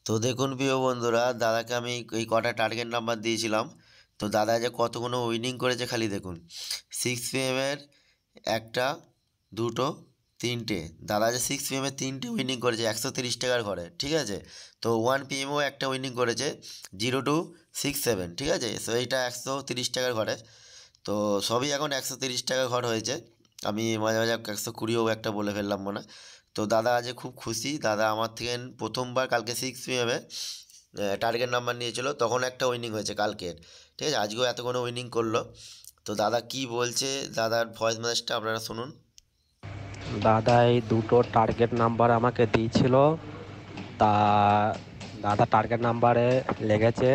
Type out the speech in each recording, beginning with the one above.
তো দেখুন প্রিয় বন্ধুরা, দাদাকে আমি এই কটা টার্গেট নাম্বার দিয়েছিলাম। তো দাদা যে কতগুলো উইনিং করেছে খালি দেখুন। 6 PM একটা, দুটো, তিনটে। দাদা যে 6 PM তিনটে উইনিং করেছে 130 টাকার ঘরে, ঠিক আছে। তো 1 PM একটা উইনিং করেছে 0267, ঠিক আছে। সো এইটা 130 টাকার ঘরে। তো সবই এখন 130 টাকা ঘর হয়েছে। আমি মাঝে মাঝে 120ও একটা বলে ফেললাম মনে হয়। তো দাদা আজ খুব খুশি। দাদা আমার থেকে প্রথমবার কালকে 6 PM টার্গেট নাম্বার নিয়েছিল, তখন একটা উইনিং হয়েছে কালকের, ঠিক আছে। আজকেও এতগুলো উইনিং করলো। তো দাদা কি বলছে, দাদার ভয়েস মেসেজটা আপনারা শুনুন। দাদা এই দুটো টার্গেট নাম্বার আমাকে দিয়েছিল। তা দাদা টার্গেট নাম্বারে লেগেছে।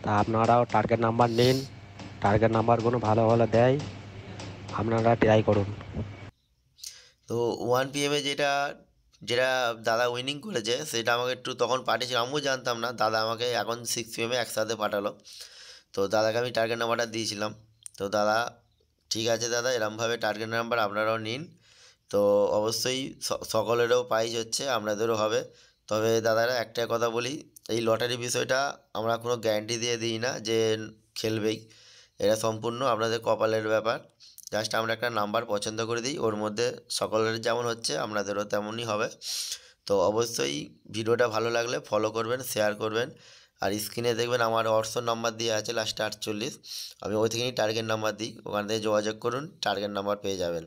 তা আপনারাও টার্গেট নাম্বার নিন। টার্গেট নাম্বারগুলো ভালো ভালো দেয়, আপনারা ট্রাই করুন। তো 1 PM যেটা যেটা দাদা উইনিং করেছে সেটা আমাকে একটু তখন পাঠিয়েছিল, আমিও জানতাম না। দাদা আমাকে এখন 6 PM একসাথে পাঠালো। তো দাদাকে আমি টার্গেট নাম্বারটা দিয়েছিলাম। তো দাদা, ঠিক আছে দাদা, এরমভাবে টার্গেট নাম্বার আপনারাও নিন। তো অবশ্যই সকলেরও প্রাইজ হচ্ছে, আপনাদেরও হবে। তবে দাদারা একটা কথা বলি, এই লটারি বিষয়টা আমরা কোনো গ্যারান্টি দিয়ে দিই না যে খেলবেই। এটা সম্পূর্ণ আপনাদের কপালের ব্যাপার। জাস্ট আমরা একটা নাম্বার পছন্দ করে দিই, ওর মধ্যে সকলের যেমন হচ্ছে আপনাদেরও তেমনই হবে। তো অবশ্যই ভিডিওটা ভালো লাগলে ফলো করবেন, শেয়ার করবেন। আর স্ক্রিনে দেখবেন আমার হোয়াটসঅ্যাপ নাম্বার দিয়ে আছে লাস্টে 48। আমি ওই থেকেই টার্গেট নাম্বার দিই, ওখান থেকে যোগাযোগ করুন, টার্গেট নাম্বার পেয়ে যাবেন।